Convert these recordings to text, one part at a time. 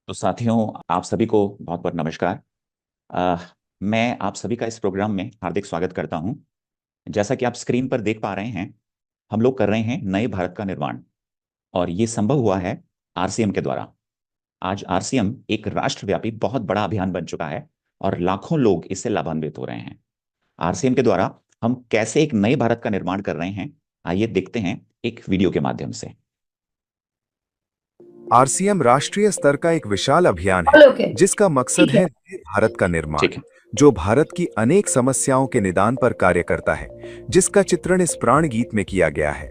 तो साथियों, आप सभी को बहुत बहुत नमस्कार। अ, मैं आप सभी का इस प्रोग्राम में हार्दिक स्वागत करता हूं। जैसा कि आप स्क्रीन पर देख पा रहे हैं, हम लोग कर रहे हैं नए भारत का निर्माण, और ये संभव हुआ है आरसीएम के द्वारा। आज आरसीएम एक राष्ट्रव्यापी बहुत बड़ा अभियान बन चुका है और लाखों लोग इससे लाभान्वित हो रहे हैं। आरसीएम के द्वारा हम कैसे एक नए भारत का निर्माण कर रहे हैं, आइए देखते हैं एक वीडियो के माध्यम से। आरसीएम राष्ट्रीय स्तर का एक विशाल अभियान है हेलो के जिसका मकसद ठीक है। है नए भारत का निर्माण, ठीक है। जो भारत की अनेक समस्याओं के निदान पर कार्य करता है, जिसका चित्रण इस प्राण गीत में किया गया है।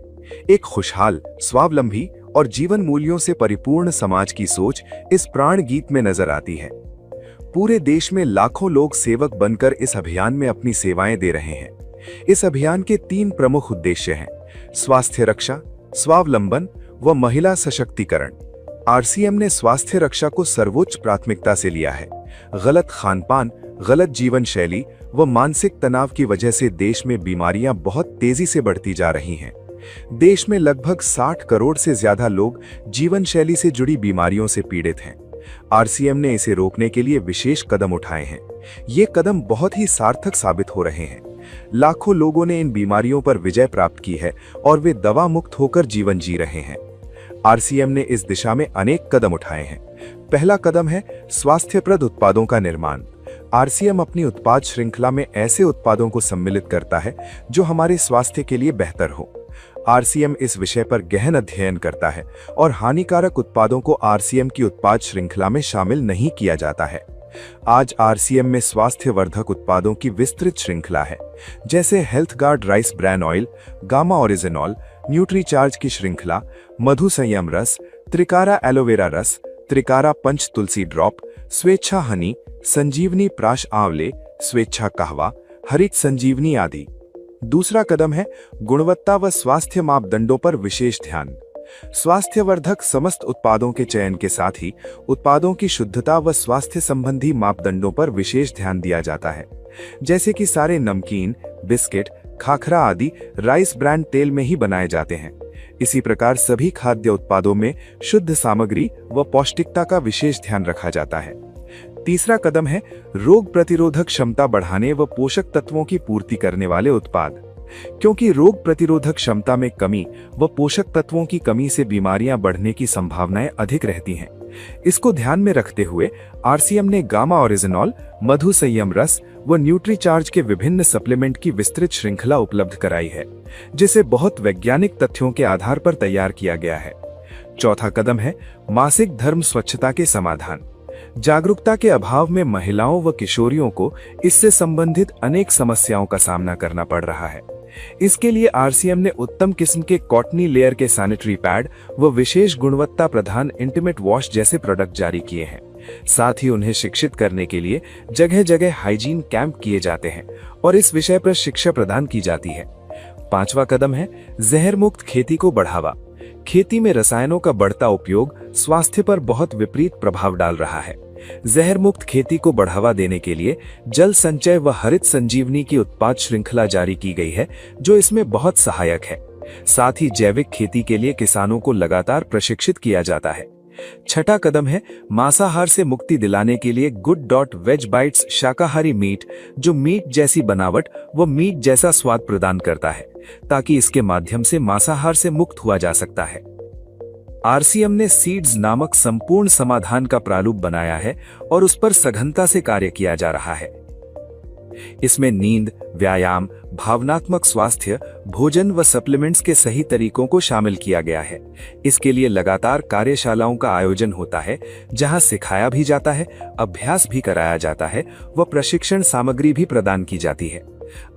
एक खुशहाल, स्वावलंबी और जीवन मूल्यों से परिपूर्ण समाज की सोच इस प्राण गीत में नजर आती है। पूरे देश में लाखों लोग सेवक बनकर इस अभियान में अपनी सेवाएं दे रहे हैं। इस अभियान के 3 प्रमुख उद्देश्य हैं: स्वास्थ्य रक्षा, स्वावलंबन व महिला सशक्तिकरण। आरसीएम ने स्वास्थ्य रक्षा को सर्वोच्च प्राथमिकता से लिया है। गलत खानपान, गलत जीवन शैली व मानसिक तनाव की वजह से देश में बीमारियां बहुत तेजी से बढ़ती जा रही हैं। देश में लगभग 60 करोड़ से ज्यादा लोग जीवन शैली से जुड़ी बीमारियों से पीड़ित हैं। आरसीएम ने इसे रोकने के लिए विशेष कदम उठाए हैं। ये कदम बहुत ही सार्थक साबित हो रहे हैं। लाखों लोगों ने इन बीमारियों पर विजय प्राप्त की है और वे दवा मुक्त होकर जीवन जी रहे हैं। आरसीएम ने इस दिशा में अनेक कदम उठाए हैं। पहला कदम है स्वास्थ्यप्रद उत्पादों का निर्माण। आरसीएम अपनी उत्पाद श्रृंखला में ऐसे उत्पादों को सम्मिलित करता है जो हमारे स्वास्थ्य के लिए बेहतर हो। आरसीएम इस विषय पर गहन अध्ययन करता है और हानिकारक उत्पादों को आरसीएम की उत्पाद श्रृंखला में शामिल नहीं किया जाता है। आज आरसीएम में स्वास्थ्यवर्धक उत्पादों की विस्तृत श्रृंखला है, जैसे health guard rice bran oil, gamma oryzanol, Nutricharge की श्रृंखला, मधु संयम रस, त्रिकारा एलोवेरा रस, त्रिकारा पंच तुलसी ड्रॉप, स्वेच्छा हनी, संजीवनी प्राश आंवले, स्वेच्छा कहवा, हरित संजीवनी आदि। दूसरा कदम है गुणवत्ता व स्वास्थ्य मापदंडों पर विशेष ध्यान। स्वास्थ्यवर्धक समस्त उत्पादों के चयन के साथ ही उत्पादों की शुद्धता व स्वास्थ्य संबंधी मापदंडों पर विशेष ध्यान दिया जाता है, जैसे कि सारे नमकीन, बिस्किट, खाखरा आदि राइस ब्रांड तेल में ही बनाए जाते हैं। इसी प्रकार सभी खाद्य उत्पादों में शुद्ध सामग्री व पौष्टिकता का विशेष ध्यान रखा जाता है। तीसरा कदम है रोग प्रतिरोधक क्षमता बढ़ाने व पोषक तत्वों की पूर्ति करने वाले उत्पाद। क्योंकि रोग प्रतिरोधक क्षमता में कमी व पोषक तत्वों की कमी से बीमारियां बढ़ने की संभावनाएं अधिक रहती हैं। इसको ध्यान में रखते हुए आरसीएम ने गामा ओरिजिनॉल, मधु संयम रस व न्यूट्रीचार्ज के विभिन्न सप्लीमेंट की विस्तृत श्रृंखला उपलब्ध कराई है, जिसे बहुत वैज्ञानिक तथ्यों के आधार पर तैयार किया गया है। चौथा कदम है मासिक धर्म स्वच्छता के समाधान। जागरूकता के अभाव में महिलाओं व किशोरियों को इससे संबंधित अनेक समस्याओं का सामना करना पड़ रहा है। इसके लिए आरसीएम ने उत्तम किस्म के कॉटनी लेयर के सैनिटरी पैड व विशेष गुणवत्ता प्रधान इंटीमेट वॉश जैसे प्रोडक्ट जारी किए हैं। साथ ही उन्हें शिक्षित करने के लिए जगह जगह हाइजीन कैंप किए जाते हैं और इस विषय पर शिक्षा प्रदान की जाती है। पांचवा कदम है जहर मुक्त खेती को बढ़ावा। खेती में रसायनों का बढ़ता उपयोग स्वास्थ्य पर बहुत विपरीत प्रभाव डाल रहा है। जहर मुक्त खेती को बढ़ावा देने के लिए जल संचय व हरित संजीवनी की उत्पाद श्रृंखला जारी की गई है, जो इसमें बहुत सहायक है। साथ ही जैविक खेती के लिए किसानों को लगातार प्रशिक्षित किया जाता है। छठा कदम है मांसाहार से मुक्ति दिलाने के लिए गुड डॉट वेज बाइट्स शाकाहारी मीट, जो मीट जैसी बनावट व मीट जैसा स्वाद प्रदान करता है, ताकि इसके माध्यम से मांसाहार से मुक्त हुआ जा सकता है। आरसीएम ने सीड्स नामक संपूर्ण समाधान का प्रारूप बनाया है और उस पर सघनता से कार्य किया जा रहा है। इसमें नींद, व्यायाम, भावनात्मक स्वास्थ्य, भोजन व सप्लीमेंट्स के सही तरीकों को शामिल किया गया है। इसके लिए लगातार कार्यशालाओं का आयोजन होता है, जहां सिखाया भी जाता है, अभ्यास भी कराया जाता है व प्रशिक्षण सामग्री भी प्रदान की जाती है।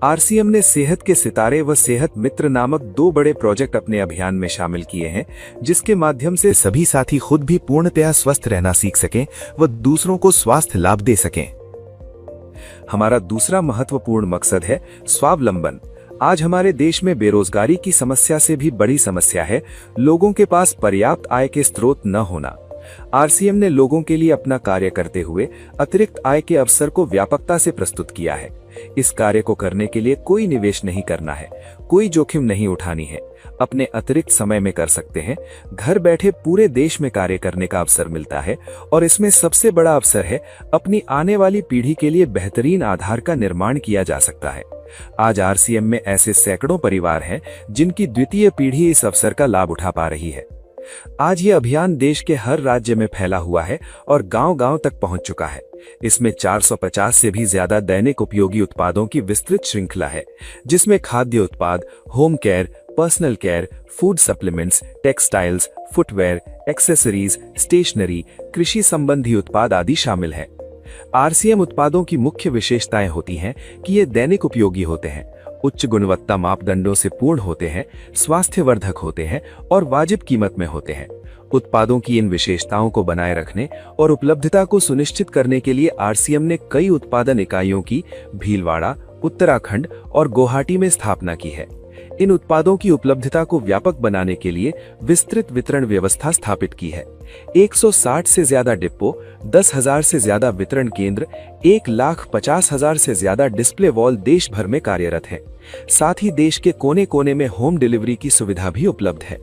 आरसीएम ने सेहत के सितारे व सेहत मित्र नामक 2 बड़े प्रोजेक्ट अपने अभियान में शामिल किए हैं, जिसके माध्यम से सभी साथी खुद भी पूर्णतया स्वस्थ रहना सीख सकें व दूसरों को स्वास्थ्य लाभ दे सकें। हमारा दूसरा महत्वपूर्ण मकसद है स्वावलंबन। आज हमारे देश में बेरोजगारी की समस्या से भी बड़ी समस्या है लोगों के पास पर्याप्त आय के स्रोत न होना। आरसीएम ने लोगों के लिए अपना कार्य करते हुए अतिरिक्त आय के अवसर को व्यापकता से प्रस्तुत किया है। इस कार्य को करने के लिए कोई निवेश नहीं करना है, कोई जोखिम नहीं उठानी है, अपने अतिरिक्त समय में कर सकते हैं। घर बैठे पूरे देश में कार्य करने का अवसर मिलता है और इसमें सबसे बड़ा अवसर है अपनी आने वाली पीढ़ी के लिए बेहतरीन आधार का निर्माण किया जा सकता है। आज आरसीएम में ऐसे सैकड़ों परिवार हैं जिनकी द्वितीय पीढ़ी इस अवसर का लाभ उठा पा रही है। आज ये अभियान देश के हर राज्य में फैला हुआ है और गांव-गांव तक पहुंच चुका है। इसमें 450 से भी ज्यादा दैनिक उपयोगी उत्पादों की विस्तृत श्रृंखला है, जिसमें खाद्य उत्पाद, home care, personal care, food supplements, textiles, footwear, accessories, stationery, कृषि संबंधी उत्पाद आदि शामिल हैं। आरसीएम उत्पादों की मुख्य विशेषताएं होती हैं कि ये दैनिक उपयोगी होते हैं, उच्च गुणवत्ता मापदंडों से पूर्ण होते हैं, स्वास्थ्यवर्धक होते हैं और वाजिब कीमत में होते हैं। उत्पादों की इन विशेषताओं को बनाए रखने और उपलब्धता को सुनिश्चित करने के लिए आरसीएम ने कई उत्पादन इकाइयों की भीलवाड़ा, उत्तराखंड और गुवाहाटी में स्थापना की है। इन उत्पादों की उपलब्धता को व्यापक बनाने के लिए विस्तृत वितरण व्यवस्था स्थापित की है। 160 से ज्यादा डिपो, 10,000 से ज्यादा वितरण केंद्र, 1,50,000 से ज्यादा डिस्प्ले वॉल देश भर में कार्यरत हैं। साथ ही देश के कोने कोने में होम डिलीवरी की सुविधा भी उपलब्ध है।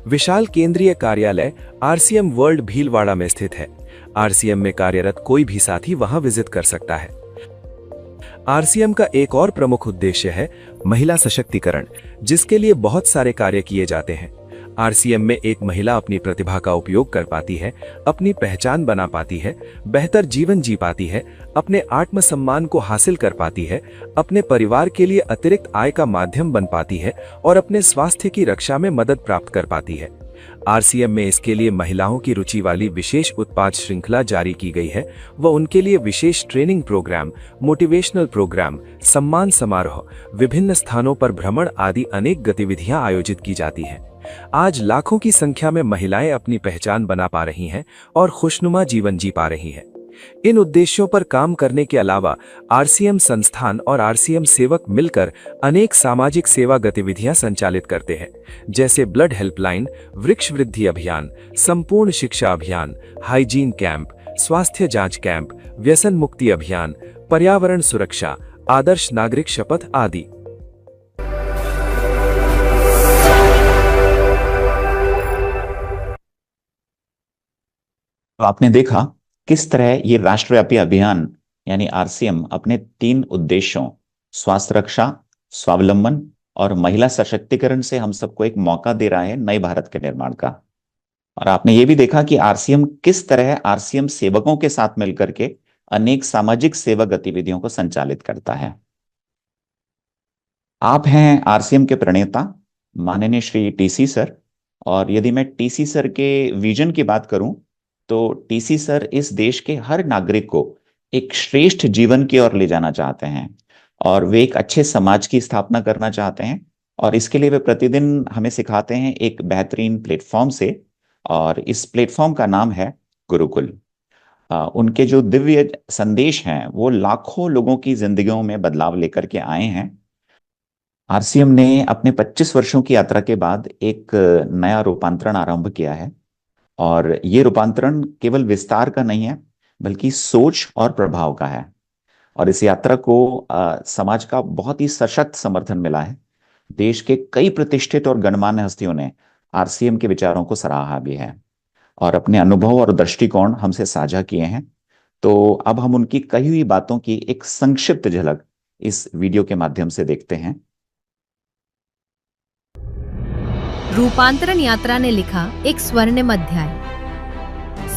विशाल केंद्रीय कार्यालय आरसीएम वर्ल्ड भीलवाड़ा में स्थित है। आरसीएम में कार्यरत कोई भी साथी वहां विजिट कर सकता है। आरसीएम का एक और प्रमुख उद्देश्य है महिला सशक्तिकरण, जिसके लिए बहुत सारे कार्य किए जाते हैं। आरसीएम में एक महिला अपनी प्रतिभा का उपयोग कर पाती है, अपनी पहचान बना पाती है, बेहतर जीवन जी पाती है, अपने आत्मसम्मान को हासिल कर पाती है, अपने परिवार के लिए अतिरिक्त आय का माध्यम बन पाती है और अपने स्वास्थ्य की रक्षा में मदद प्राप्त कर पाती है। आरसीएम में इसके लिए महिलाओं की रुचि वाली विशेष उत्पाद श्रृंखला जारी की गई है व उनके लिए विशेष ट्रेनिंग प्रोग्राम, मोटिवेशनल प्रोग्राम, सम्मान समारोह, विभिन्न स्थानों पर भ्रमण आदि अनेक गतिविधियां आयोजित की जाती हैं। आज लाखों की संख्या में महिलाएं अपनी पहचान बना पा रही हैं और खुशनुमा जीवन जी पा रही हैं। इन उद्देश्यों पर काम करने के अलावा आरसीएम संस्थान और आरसीएम सेवक मिलकर अनेक सामाजिक सेवा गतिविधियां संचालित करते हैं, जैसे ब्लड हेल्पलाइन, वृक्ष वृद्धि अभियान, संपूर्ण शिक्षा अभियान, हाइजीन कैंप, स्वास्थ्य जांच कैंप, व्यसन मुक्ति अभियान, पर्यावरण सुरक्षा, आदर्श नागरिक शपथ आदि। तो आपने देखा किस तरह ये राष्ट्रव्यापी अभियान यानी आरसीएम अपने 3 उद्देश्यों स्वास्थ्य रक्षा, स्वावलंबन और महिला सशक्तिकरण से हम सबको एक मौका दे रहा है नए भारत के निर्माण का। और आपने ये भी देखा कि आरसीएम किस तरह आरसीएम सेवकों के साथ मिलकर के अनेक सामाजिक सेवा गतिविधियों को संचालित करता है। आप हैं आरसीएम के प्रणेता माननीय श्री टीसी सर, और यदि मैं टीसी सर के विजन की बात करूं तो टीसी सर इस देश के हर नागरिक को एक श्रेष्ठ जीवन की ओर ले जाना चाहते हैं और वे एक अच्छे समाज की स्थापना करना चाहते हैं। और इसके लिए वे प्रतिदिन हमें सिखाते हैं एक बेहतरीन प्लेटफॉर्म से, और इस प्लेटफॉर्म का नाम है गुरुकुल। उनके जो दिव्य संदेश हैं वो लाखों लोगों की जिंदगियों में बदलाव लेकर के आए हैं। आरसीएम ने अपने 25 वर्षों की यात्रा के बाद एक नया रूपांतरण आरंभ किया है, और ये रूपांतरण केवल विस्तार का नहीं है बल्कि सोच और प्रभाव का है। और इस यात्रा को समाज का बहुत ही सशक्त समर्थन मिला है। देश के कई प्रतिष्ठित और गणमान्य हस्तियों ने आरसीएम के विचारों को सराहा भी है और अपने अनुभव और दृष्टिकोण हमसे साझा किए हैं। तो अब हम उनकी कही हुई बातों की एक संक्षिप्त झलक इस वीडियो के माध्यम से देखते हैं। रूपांतरण यात्रा ने लिखा एक स्वर्णिम अध्याय।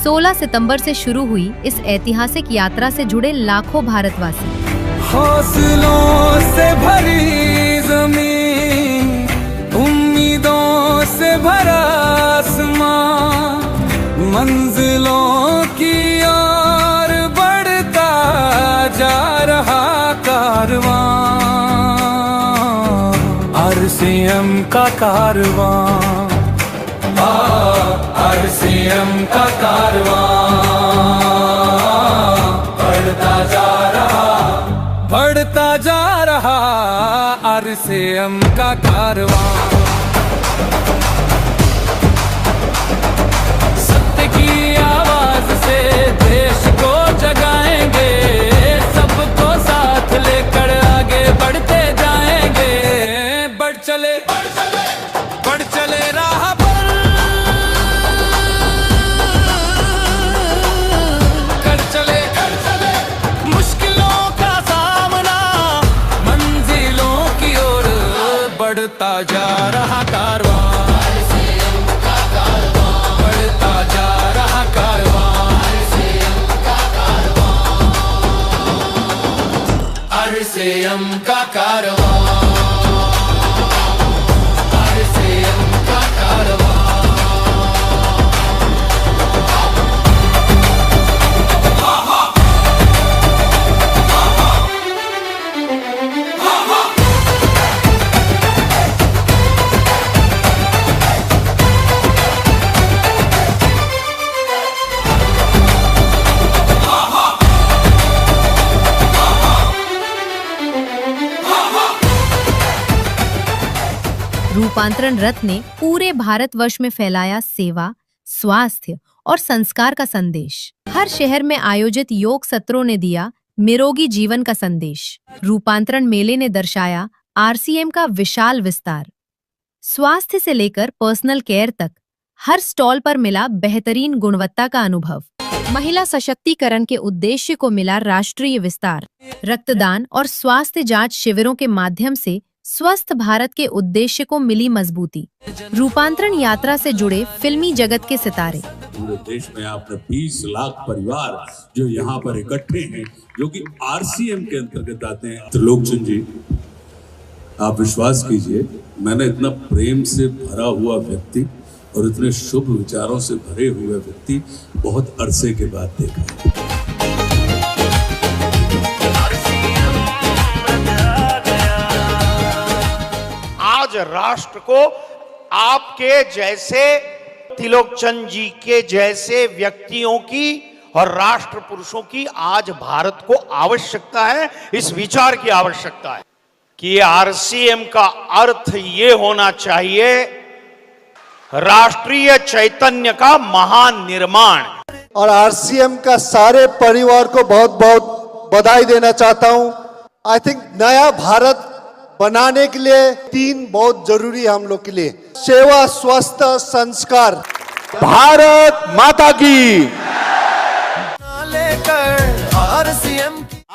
16 सितंबर से शुरू हुई इस ऐतिहासिक यात्रा से जुड़े लाखों भारतवासी। हौसलों से भरी ज़मीन, उम्मीदों से भरा आसमां, मंजिलों की ओर बढ़ता जा रहा कारवां, आरसीएम का कारवां, आरसीएम का कारवां बढ़ता जा रहा आरसीएम का कारवां। सत्य की आवाज से देश को जगाएंगे, सबको साथ लेकर आगे बढ़ते जाएंगे। बढ़ चले जा रहा कारवां, बढ़ता जा रहा कारवां, RCM का कारवां, RCM का कारवां। रूपांतरण रथ ने पूरे भारतवर्ष में फैलाया सेवा, स्वास्थ्य और संस्कार का संदेश। हर शहर में आयोजित योग सत्रों ने दिया निरोगी जीवन का संदेश। रूपांतरण मेले ने दर्शाया RCM का विशाल विस्तार। स्वास्थ्य से लेकर पर्सनल केयर तक हर स्टॉल पर मिला बेहतरीन गुणवत्ता का अनुभव। महिला सशक्तिकरण के उद्देश्य को मिला राष्ट्रीय विस्तार। रक्तदान और स्वास्थ्य जांच शिविरों के माध्यम से स्वस्थ भारत के उद्देश्य को मिली मजबूती। रूपांतरण यात्रा से जुड़े फिल्मी जगत के सितारे। पूरे देश में आपने 20 लाख परिवार जो यहाँ पर इकट्ठे हैं, जो कि RCM के अंतर्गत आते हैं। त्रिलोकचंद जी, आप विश्वास कीजिए, मैंने इतना प्रेम से भरा हुआ व्यक्ति और इतने शुभ विचारों से भरे हुए व्यक्ति बहुत अरसे के बाद देखा। आज राष्ट्र को आपके जैसे, त्रिलोकचंद जी के जैसे व्यक्तियों की और राष्ट्र पुरुषों की आज भारत को आवश्यकता है। इस विचार की आवश्यकता है कि RCM का अर्थ ये होना चाहिए राष्ट्रीय चैतन्य का महान निर्माण। और RCM का सारे परिवार को बहुत बहुत बधाई देना चाहता हूं। आई थिंक नया भारत बनाने के लिए 3 बहुत जरूरी है हम लोग के लिए: सेवा, स्वस्थ, संस्कार। भारत माता की।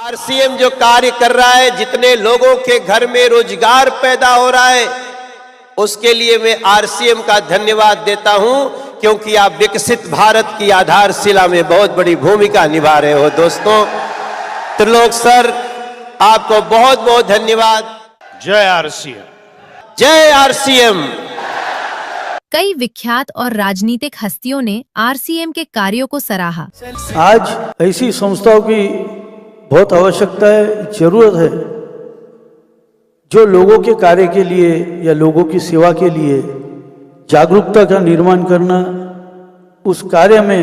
RCM जो कार्य कर रहा है, जितने लोगों के घर में रोजगार पैदा हो रहा है, उसके लिए मैं RCM का धन्यवाद देता हूं, क्योंकि आप विकसित भारत की आधारशिला में बहुत बड़ी भूमिका निभा रहे हो। दोस्तों, त्रिलोक सर, आपको बहुत बहुत धन्यवाद। जय RCM, जय RCM। कई विख्यात और राजनीतिक हस्तियों ने RCM के कार्यों को सराहा। आज ऐसी संस्थाओं की बहुत आवश्यकता है, जरूरत है, जो लोगों के कार्य के लिए या लोगों की सेवा के लिए जागरूकता का निर्माण करना, उस कार्य में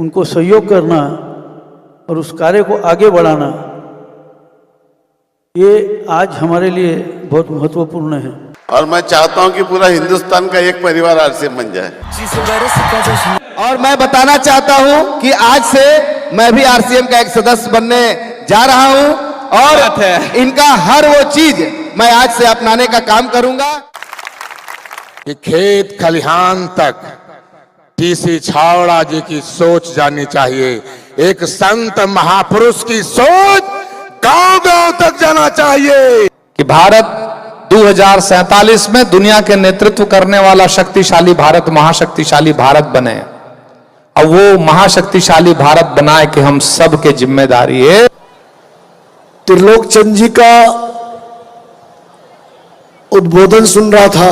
उनको सहयोग करना और उस कार्य को आगे बढ़ाना, ये आज हमारे लिए बहुत महत्वपूर्ण है। और मैं चाहता हूं कि पूरा हिंदुस्तान का एक परिवार RCM बन जाए। और मैं बताना चाहता हूं कि आज से मैं भी RCM का एक सदस्य बनने जा रहा हूं और इनका हर वो चीज मैं आज से अपनाने का काम करूंगा। कि खेत खलिहान तक TC छावड़ा जी की सोच जानी चाहिए। एक संत महापुरुष की सोच गांव-गांव तक जाना चाहिए कि भारत 2047 में दुनिया के नेतृत्व करने वाला शक्तिशाली भारत, महाशक्तिशाली भारत बने। और वो महाशक्तिशाली भारत बनाए कि हम सब के जिम्मेदारी है। त्रिलोकचंद जी का उद्बोधन सुन रहा था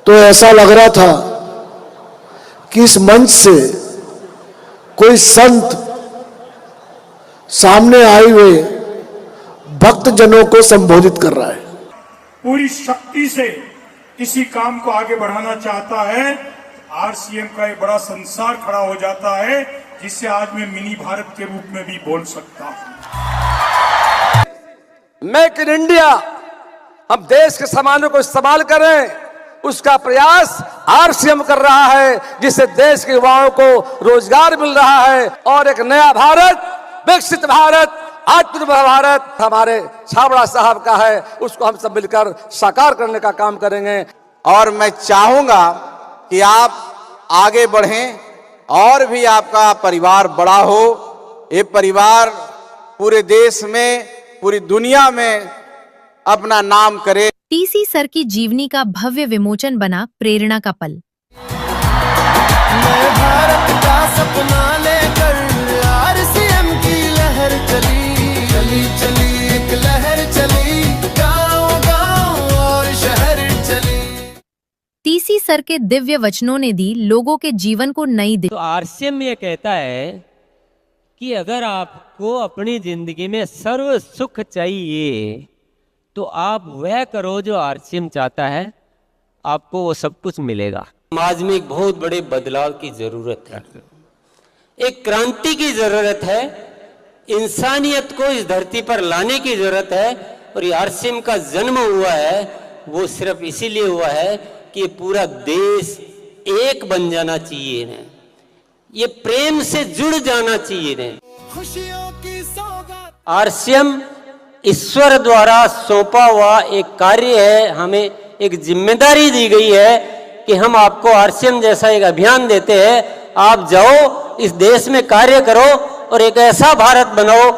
तो ऐसा लग रहा था कि इस मंच से कोई संत सामने आए हुए भक्त जनों को संबोधित कर रहा है। पूरी शक्ति से किसी काम को आगे बढ़ाना चाहता है, RCM का एक बड़ा संसार खड़ा हो जाता है, जिससे आज मैं मिनी भारत के रूप में भी बोल सकता हूं। मेक इन इंडिया, हम देश के सामानों को इस्तेमाल करें, उसका प्रयास RCM कर रहा है, जिससे देश के युवाओं को रोजगार मिल रहा है और एक नया भारत, विकसित भारत, आत्मनिर्भर भारत हमारे छाबड़ा साहब का है, उसको हम सब मिलकर साकार करने का काम करेंगे। और मैं चाहूंगा कि आप आगे बढ़ें और भी आपका परिवार बड़ा हो। ये परिवार पूरे देश में, पूरी दुनिया में अपना नाम करे। टीसी सर की जीवनी का भव्य विमोचन बना प्रेरणा का पल। नए भारत का सपना लेकर आरसीएम की लहर चली चली चली, एक लहर चली, गांव गांव और शहर चली। टीसी सर के दिव्य वचनों ने दी लोगों के जीवन को नई दिशा। तो आरसीएम ये कहता है कि अगर आपको अपनी जिंदगी में सर्व सुख चाहिए तो आप वह करो जो आरसीएम चाहता है, आपको वो सब कुछ मिलेगा। समाज में एक बहुत बड़े बदलाव की जरूरत है, एक क्रांति की जरूरत है, इंसानियत को इस धरती पर लाने की जरूरत है। और ये आरसीएम का जन्म हुआ है वो सिर्फ इसीलिए हुआ है कि पूरा देश एक बन जाना चाहिए है, ये प्रेम से जुड़ जाना चाहिए है। खुशियों की सौगात आरसीएम ईश्वर द्वारा सौंपा हुआ एक कार्य है, हमें एक जिम्मेदारी दी गई है कि हम आपको आरसीएम जैसा एक अभियान देते हैं, आप जाओ इस देश में कार्य करो और एक ऐसा भारत बनाओ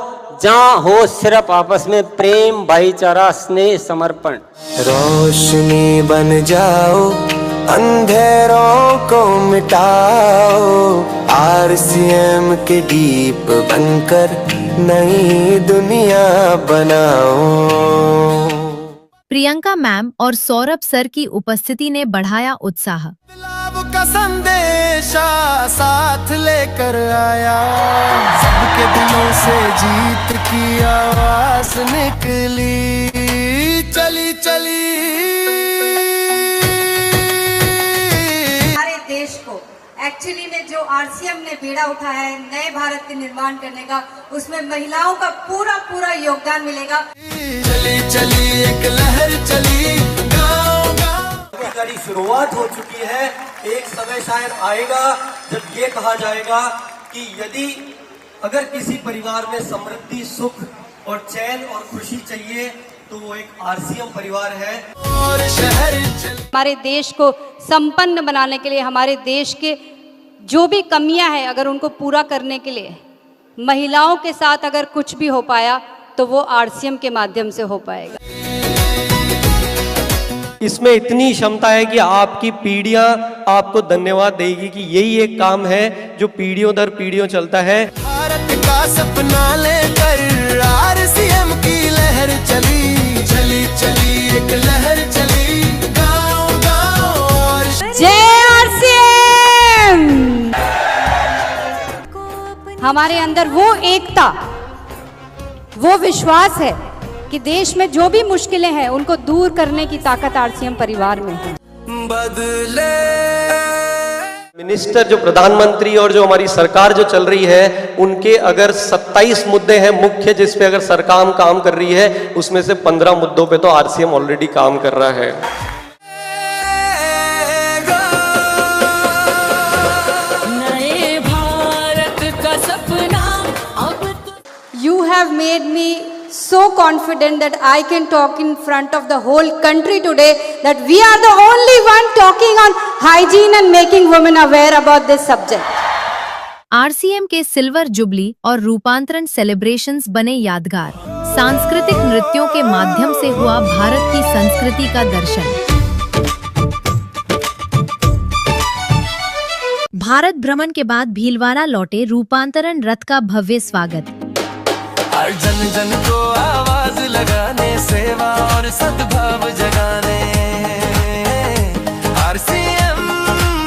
जहां हो सिर्फ आपस में प्रेम, भाईचारा, स्नेह, समर्पण। रोशनी बन जाओ, अंधेरों को मिटाओ, आरसीएम के दीप बनकर नई दुनिया बनाओ। प्रियंका मैम और सौरभ सर की उपस्थिति ने बढ़ाया उत्साह। बदलाव का संदेशा साथ लेकर आया, सबके दिलों से जीत की आवाज निकली, चली चली। हमारे देश को एक्चुअली में जो आरसीएम ने बीड़ा उठाया है नए भारत के निर्माण करने का, उसमें महिलाओं का पूरा पूरा योगदान मिलेगा। चली चली एक लहर चली, गांव गांव की शुरुआत हो चुकी है। एक समय शायद आएगा जब ये कहा जाएगा कि यदि अगर किसी परिवार में समृद्धि, सुख और चैन और खुशी चाहिए तो वो एक आरसीएम परिवार है। और शहर हमारे देश को संपन्न बनाने के लिए, हमारे देश के जो भी कमियां हैं अगर उनको पूरा करने के लिए महिलाओं के साथ अगर कुछ भी हो पाया तो वो आरसीएम के माध्यम से हो पाएगा। इसमें इतनी क्षमता है कि आपकी पीढ़ियां आपको धन्यवाद देगी कि यही एक काम है जो पीढ़ियों दर पीढ़ियों चलता है। भारत का सपना लेकर आरसीएम की लहर चली चली चली, एक लहर चली, गांव गांव और जय आरसीएम। हमारे अंदर वो एकता, वो विश्वास है कि देश में जो भी मुश्किलें हैं उनको दूर करने की ताकत आरसीएम परिवार में है। बदले मिनिस्टर जो प्रधानमंत्री और जो हमारी सरकार जो चल रही है उनके अगर 27 मुद्दे हैं मुख्य जिस पे अगर सरकार काम कर रही है, उसमें से 15 मुद्दों पे तो आरसीएम ऑलरेडी काम कर रहा है। नए भारत का सपना अब You have made me so confident that I can talk in front of the whole country today that we are the only one talking on hygiene and making women aware about this subject. RCM के silver jubilee और रूपांतरण celebrations बने यादगार। सांस्कृतिक नृत्यों के माध्यम से हुआ भारत की संस्कृति का दर्शन। भारत भ्रमण के बाद भीलवाड़ा लौटे रूपांतरण रथ का भव्य स्वागत। हर जन जन को आवाज लगाने, सेवा और सद्भाव जगाने आरसीएम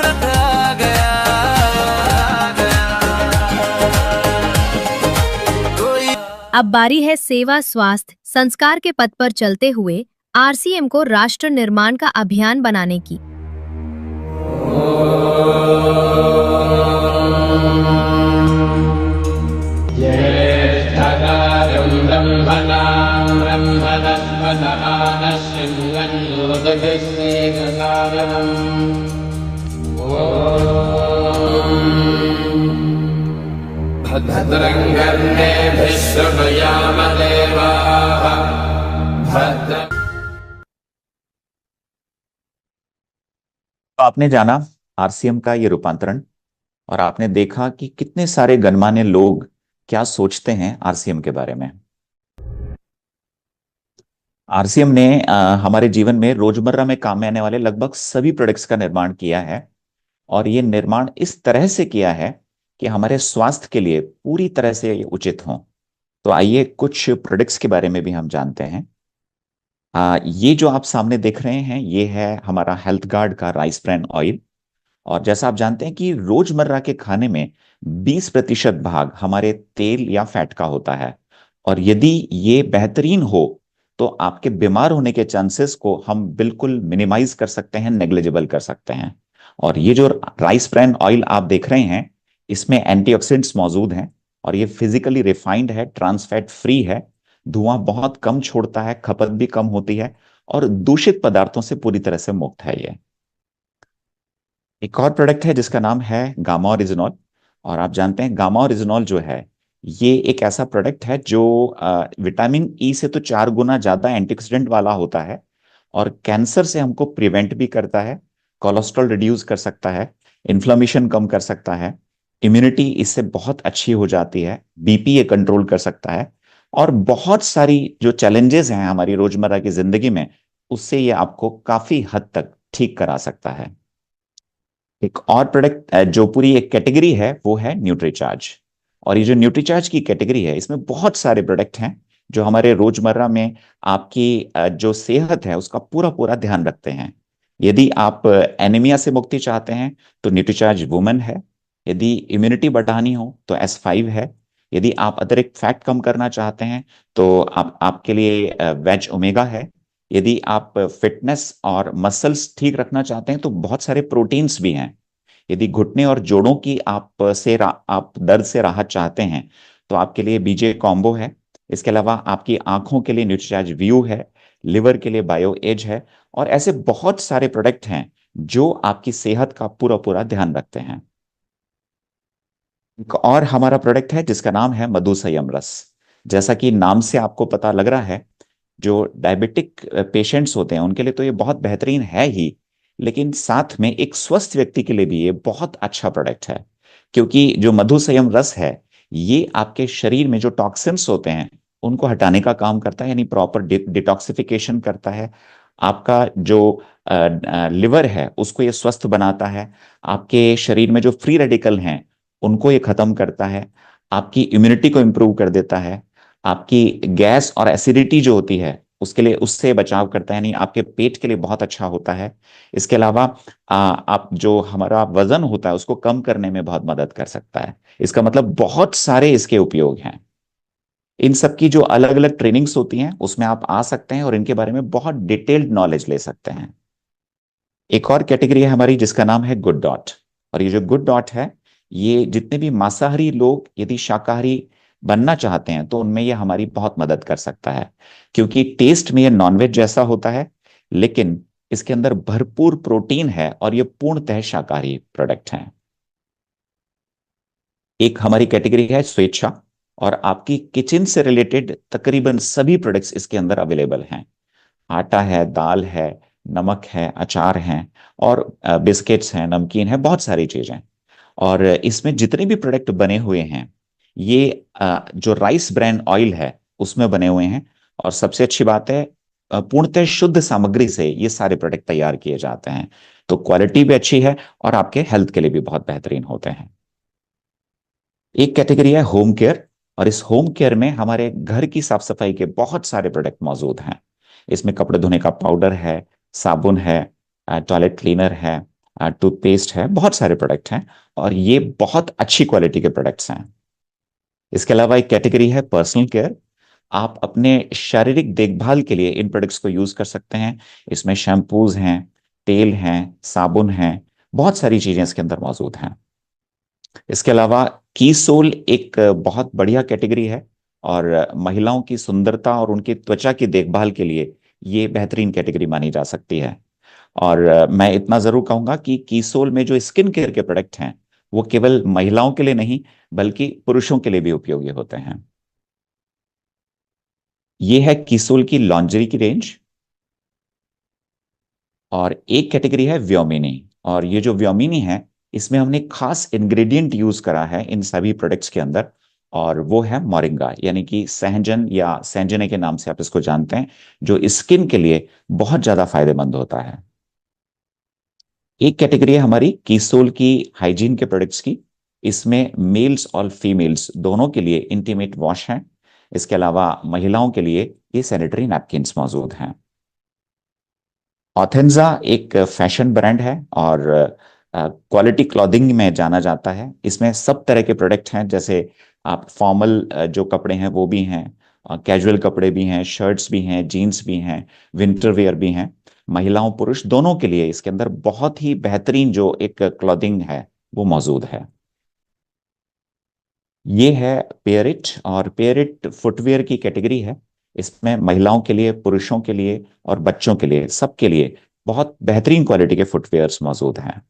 रथ आ गया, कोई अब बारी है सेवा, स्वास्थ्य, संस्कार के पथ पर चलते हुए आरसीएम को राष्ट्र निर्माण का अभियान बनाने की। भद्रं कर्णेभिः शृणुयाम देवाः भद्रं। आपने जाना आरसीएम का ये रूपांतरण और आपने देखा कि कितने सारे गणमान्य लोग क्या सोचते हैं आरसीएम के बारे में। आरसीएम ने हमारे जीवन में रोजमर्रा में काम में आने वाले लगभग सभी प्रोडक्ट्स का निर्माण किया है। और ये निर्माण इस तरह से किया है कि हमारे स्वास्थ्य के लिए पूरी तरह से ये उचित हों। तो आइए कुछ प्रोडक्ट्स के बारे में भी हम जानते हैं। ये जो आप सामने देख रहे हैं ये है हमारा हेल्थ गार्ड का राइस ब्रैन ऑयल। और जैसा आप जानते हैं कि रोजमर्रा के खाने में 20% भाग हमारे तेल या फैट का होता है। और यदि ये बेहतरीन हो तो आपके बीमार होने के चांसेस को हम बिल्कुल मिनिमाइज कर सकते हैं, नेग्लिजिबल कर सकते हैं। और ये जो राइस ब्रैन ऑयल आप देख रहे हैं इसमें एंटीऑक्सीडेंट्स मौजूद हैं और ये फिजिकली रिफाइंड है, ट्रांसफैट फ्री है, धुआं बहुत कम छोड़ता है, खपत भी कम होती है और दूषित पदार्थों से पूरी तरह से मुक्त है ये। एक और प्रोडक्ट है जिसका नाम है गामा ओरिजिनॉल। और आप जानते हैं गामा ओरिजिनॉल जो है ये एक ऐसा प्रोडक्ट है जो विटामिन ई से तो 4 गुना ज्यादा एंटीऑक्सीडेंट वाला होता है और कैंसर से हमको प्रिवेंट भी करता है, कोलेस्ट्रॉल रिड्यूस कर सकता है, इन्फ्लेमेशन कम कर सकता है, इम्यूनिटी इससे बहुत अच्छी हो जाती है, बीपी ये कंट्रोल कर सकता है और बहुत सारी जो चैलेंजेस हैं हमारी रोजमर्रा की जिंदगी में उससे ये आपको काफी हद तक ठीक करा सकता है। एक और प्रोडक्ट जो पूरी एक कैटेगरी है वो है न्यूट्रीचार्ज। और ये जो न्यूट्रीचार्ज की कैटेगरी है इसमें बहुत सारे प्रोडक्ट हैं जो हमारे रोजमर्रा में आपकी जो सेहत है उसका पूरा पूरा ध्यान रखते हैं। यदि आप एनीमिया से मुक्ति चाहते हैं तो न्यूट्रीचार्ज वुमेन है। यदि इम्यूनिटी बढ़ानी हो तो S5 है। यदि आप अतिरिक्त फैट कम करना चाहते हैं तो आपके लिए वेज ओमेगा है। यदि आप फिटनेस और मसल्स ठीक रखना चाहते हैं तो बहुत सारे प्रोटीन्स भी हैं। यदि घुटने और जोड़ों की आप दर्द से राहत चाहते हैं तो आपके लिए बीजे कॉम्बो है। इसके अलावा आपकी आंखों के लिए न्यूट्रीचार्ज व्यू है, लिवर के लिए बायो एज है और ऐसे बहुत सारे प्रोडक्ट हैं जो आपकी सेहत का पूरा पूरा ध्यान रखते हैं। एक और हमारा प्रोडक्ट है जिसका नाम है मधु संयम रस। जैसा कि नाम से आपको पता लग रहा है जो डायबिटिक पेशेंट्स होते हैं उनके लिए तो ये बहुत बेहतरीन है ही, लेकिन साथ में एक स्वस्थ व्यक्ति के लिए भी ये बहुत अच्छा प्रोडक्ट है। क्योंकि जो मधु संयम रस है ये आपके शरीर में जो टॉक्सिन्स होते हैं उनको हटाने का काम करता है, यानी प्रॉपर डिटॉक्सिफिकेशन करता है। आपका जो लिवर है उसको ये स्वस्थ बनाता है। आपके शरीर में जो फ्री रेडिकल हैं उनको ये खत्म करता है। आपकी इम्यूनिटी को इम्प्रूव कर देता है। आपकी गैस और एसिडिटी जो होती है उसके लिए उससे बचाव करता है, यानी आपके पेट के लिए बहुत अच्छा होता है। इसके अलावा आप जो हमारा वजन होता है उसको कम करने में बहुत मदद कर सकता है। इसका मतलब बहुत सारे इसके उपयोग हैं। इन सब की जो अलग अलग ट्रेनिंग्स होती हैं उसमें आप आ सकते हैं और इनके बारे में बहुत डिटेल्ड नॉलेज ले सकते हैं। एक और कैटेगरी है हमारी जिसका नाम है गुड डॉट। और ये जो गुड डॉट है ये जितने भी मांसाहारी लोग यदि शाकाहारी बनना चाहते हैं तो उनमें ये हमारी बहुत मदद कर सकता है, क्योंकि टेस्ट में ये नॉनवेज जैसा होता है लेकिन इसके अंदर भरपूर प्रोटीन है और ये पूर्णतः शाकाहारी प्रोडक्ट हैं। एक हमारी कैटेगरी है स्वेच्छा और आपकी किचन से रिलेटेड तकरीबन सभी प्रोडक्ट्स इसके अंदर अवेलेबल हैं। आटा है, दाल है, नमक है, अचार हैं और बिस्किट्स हैं, नमकीन है, बहुत सारी चीजें। और इसमें जितने भी प्रोडक्ट बने हुए हैं ये जो राइस ब्रैन ऑयल है उसमें बने हुए हैं। और सबसे अच्छी बात है पूर्णतः शुद्ध सामग्री से ये सारे प्रोडक्ट तैयार किए जाते हैं, तो क्वालिटी भी अच्छी है और आपके हेल्थ के लिए भी बहुत बेहतरीन होते हैं। एक कैटेगरी है होम केयर और इस होम केयर में हमारे घर की साफ सफाई के बहुत सारे प्रोडक्ट मौजूद हैं। इसमें कपड़े धोने का पाउडर है, साबुन है, टॉयलेट क्लीनर है, टूथपेस्ट है, बहुत सारे प्रोडक्ट हैं और ये बहुत अच्छी क्वालिटी के प्रोडक्ट्स हैं। इसके अलावा एक कैटेगरी है पर्सनल केयर। आप अपने शारीरिक देखभाल के लिए इन प्रोडक्ट्स को यूज कर सकते हैं। इसमें शैम्पूज हैं, तेल हैं, साबुन हैं, बहुत सारी चीजें इसके अंदर मौजूद हैं। इसके अलावा कीसोल एक बहुत बढ़िया कैटेगरी है और महिलाओं की सुंदरता और उनकी त्वचा की देखभाल के लिए ये बेहतरीन कैटेगरी मानी जा सकती है। और मैं इतना जरूर कहूंगा कि कीसोल में जो स्किन केयर के प्रोडक्ट हैं वो केवल महिलाओं के लिए नहीं बल्कि पुरुषों के लिए भी उपयोगी होते हैं। ये है कीसोल की लॉन्जरी की रेंज। और एक कैटेगरी है व्योमिनी और ये जो व्योमिनी है इसमें हमने खास इंग्रेडिएंट यूज करा है इन सभी प्रोडक्ट्स के अंदर और वो है मोरिंगा, यानी कि सहजन या सहजने के नाम से आप इसको जानते हैं, जो स्किन के लिए बहुत ज्यादा फायदेमंद होता है। एक कैटेगरी है हमारी कीसोल की हाइजीन के प्रोडक्ट्स की। इसमें मेल्स और फीमेल्स दोनों के लिए इंटीमेट वॉश है। इसके अलावा महिलाओं के लिए ये सैनिटरी नैपकिन्स मौजूद हैं। ऑथेंजा एक फैशन ब्रांड है और क्वालिटी क्लॉथिंग में जाना जाता है। इसमें सब तरह के प्रोडक्ट हैं, जैसे आप फॉर्मल जो कपड़े हैं वो भी हैं, कैजुअल कपड़े भी हैं, शर्ट्स भी हैं, जीन्स भी हैं, विंटर वेयर भी हैं। महिलाओं पुरुष दोनों के लिए इसके अंदर बहुत ही बेहतरीन जो एक क्लॉथिंग है वो मौजूद है। ये है पेयरिट, और पेयरिट फुटवेयर की कैटेगरी है। इसमें महिलाओं के लिए, पुरुषों के लिए और बच्चों के लिए, सबके लिए बहुत बेहतरीन क्वालिटी के फुटवेयर्स मौजूद हैं।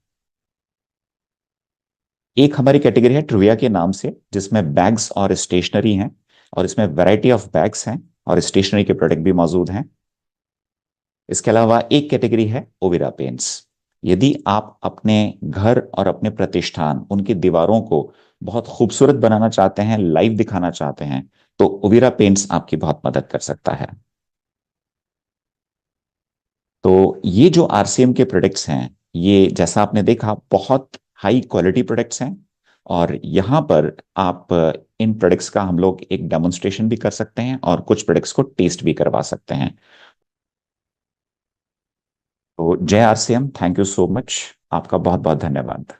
एक हमारी कैटेगरी है ट्रुविया के नाम से, जिसमें बैग्स और स्टेशनरी हैं, और इसमें वैरायटी ऑफ बैग्स हैं और स्टेशनरी के प्रोडक्ट भी मौजूद हैं। इसके अलावा एक कैटेगरी है ओविरा पेंट्स। यदि आप अपने घर और अपने प्रतिष्ठान, उनकी दीवारों को बहुत खूबसूरत बनाना चाहते हैं, लाइव दिखाना चाहते हैं, तो ओविरा पेंट्स आपकी बहुत मदद कर सकता है। तो ये जो आरसीएम के प्रोडक्ट्स हैं, ये जैसा आपने देखा बहुत हाई क्वालिटी प्रोडक्ट्स हैं, और यहाँ पर आप इन प्रोडक्ट्स का हम लोग एक डेमोन्स्ट्रेशन भी कर सकते हैं और कुछ प्रोडक्ट्स को टेस्ट भी करवा सकते हैं। तो जय RCM, thank you so much, आपका बहुत बहुत धन्यवाद।